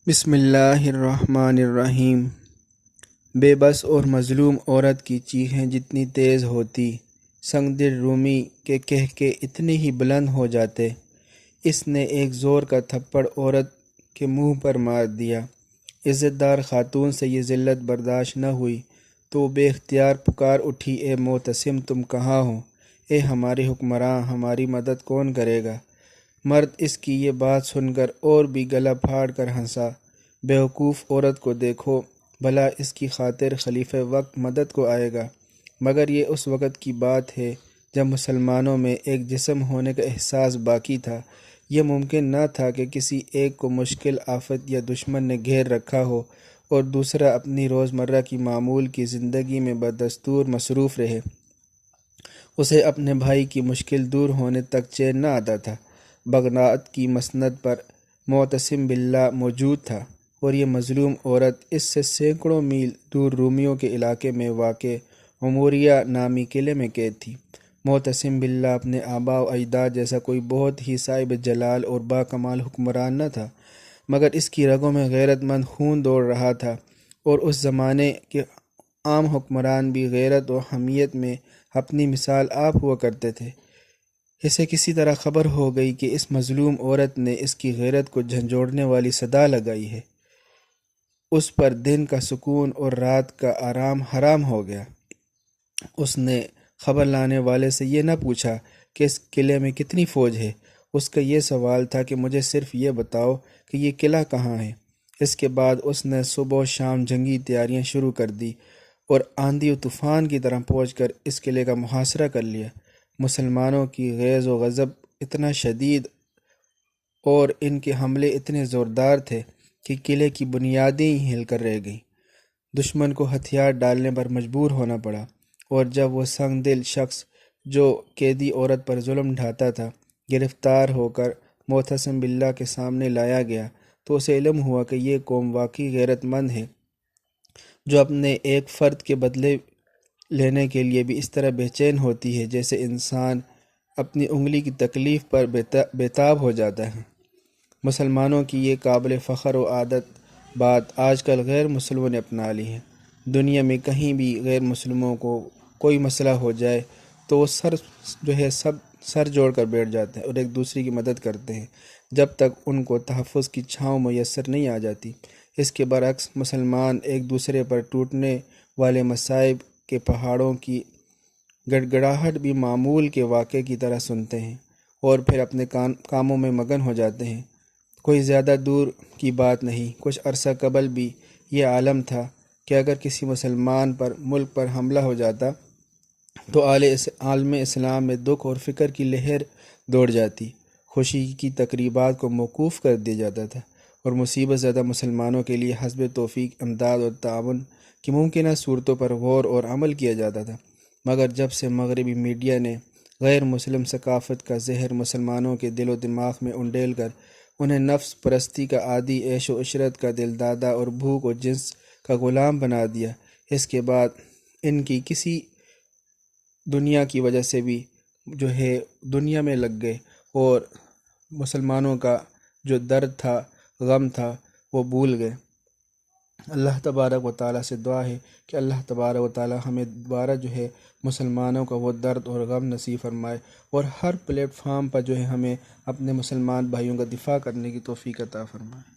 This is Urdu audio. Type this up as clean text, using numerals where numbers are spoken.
بسم اللہ الرحمن الرحیم۔ بے بس اور مظلوم عورت کی چیخیں جتنی تیز ہوتی، سنگ دل رومی کے کہکے اتنے ہی بلند ہو جاتے۔ اس نے ایک زور کا تھپڑ عورت کے منہ پر مار دیا۔ عزت دار خاتون سے یہ ذلت برداشت نہ ہوئی تو وہ بے اختیار پکار اٹھی، اے معتصم، تم کہاں ہو؟ اے ہمارے حکمراں، ہماری مدد کون کرے گا؟ مرد اس کی یہ بات سن کر اور بھی گلا پھاڑ کر ہنسا۔ بیوقوف عورت کو دیکھو، بھلا اس کی خاطر خلیفہ وقت مدد کو آئے گا، مگر یہ اس وقت کی بات ہے جب مسلمانوں میں ایک جسم ہونے کا احساس باقی تھا۔ یہ ممکن نہ تھا کہ کسی ایک کو مشکل آفت یا دشمن نے گھیر رکھا ہو اور دوسرا اپنی روزمرہ کی معمول کی زندگی میں بدستور مصروف رہے۔ اسے اپنے بھائی کی مشکل دور ہونے تک چین نہ آتا تھا۔ بغداد کی مسند پر معتصم باللہ موجود تھا اور یہ مظلوم عورت اس سے سینکڑوں میل دور رومیوں کے علاقے میں واقع عموریہ نامی قلعے میں قید تھی۔ معتصم باللہ اپنے آباء و اجداد جیسا کوئی بہت ہی صاحب جلال اور با کمال حکمران نہ تھا، مگر اس کی رگوں میں غیرت مند خون دوڑ رہا تھا، اور اس زمانے کے عام حکمران بھی غیرت و حمیت میں اپنی مثال آپ ہوا کرتے تھے۔ اسے کسی طرح خبر ہو گئی کہ اس مظلوم عورت نے اس کی غیرت کو جھنجھوڑنے والی صدا لگائی ہے۔ اس پر دن کا سکون اور رات کا آرام حرام ہو گیا۔ اس نے خبر لانے والے سے یہ نہ پوچھا کہ اس قلعے میں کتنی فوج ہے، اس کا یہ سوال تھا کہ مجھے صرف یہ بتاؤ کہ یہ قلعہ کہاں ہے۔ اس کے بعد اس نے صبح و شام جنگی تیاریاں شروع کر دی اور آندھی و طوفان کی طرح پہنچ کر اس قلعے کا محاصرہ کر لیا۔ مسلمانوں کی غیظ و غضب اتنا شدید اور ان کے حملے اتنے زوردار تھے کہ قلعے کی بنیادیں ہی ہل کر رہ گئیں۔ دشمن کو ہتھیار ڈالنے پر مجبور ہونا پڑا، اور جب وہ سنگ دل شخص جو قیدی عورت پر ظلم ڈھاتا تھا گرفتار ہو کر معتصم باللہ کے سامنے لایا گیا تو اسے علم ہوا کہ یہ قوم واقعی غیرت مند ہے، جو اپنے ایک فرد کے بدلے لینے کے لیے بھی اس طرح بے چین ہوتی ہے جیسے انسان اپنی انگلی کی تکلیف پر بیتاب ہو جاتا ہے۔ مسلمانوں کی یہ قابل فخر و عادت بات آج کل غیر مسلموں نے اپنا لی ہے۔ دنیا میں کہیں بھی غیر مسلموں کو کوئی مسئلہ ہو جائے تو وہ سب سر جوڑ کر بیٹھ جاتے ہیں اور ایک دوسرے کی مدد کرتے ہیں جب تک ان کو تحفظ کی چھاؤں میسر نہیں آ جاتی۔ اس کے برعکس مسلمان ایک دوسرے پر ٹوٹنے والے مصائب کے پہاڑوں کی گڑگڑاہٹ بھی معمول کے واقعے کی طرح سنتے ہیں اور پھر اپنے کاموں میں مگن ہو جاتے ہیں۔ کوئی زیادہ دور کی بات نہیں، کچھ عرصہ قبل بھی یہ عالم تھا کہ اگر کسی مسلمان پر ملک پر حملہ ہو جاتا تو عالم اسلام میں دکھ اور فکر کی لہر دوڑ جاتی، خوشی کی تقریبات کو موقوف کر دیا جاتا تھا اور مصیبت زدہ مسلمانوں کے لیے حسب توفیق امداد اور تعاون کی ممکنہ صورتوں پر غور اور عمل کیا جاتا تھا۔ مگر جب سے مغربی میڈیا نے غیر مسلم ثقافت کا زہر مسلمانوں کے دل و دماغ میں انڈیل کر انہیں نفس پرستی کا عادی، عیش و عشرت کا دلدادہ اور بھوک و جنس کا غلام بنا دیا، اس کے بعد ان کی کسی دنیا کی وجہ سے بھی دنیا میں لگ گئے اور مسلمانوں کا جو درد تھا، غم تھا، وہ بھول گئے۔ اللہ تبارک و تعالیٰ سے دعا ہے کہ اللہ تبارک و تعالیٰ ہمیں دوبارہ مسلمانوں کا وہ درد اور غم نصیب فرمائے اور ہر پلیٹ فارم پر ہمیں اپنے مسلمان بھائیوں کا دفاع کرنے کی توفیق عطا فرمائے۔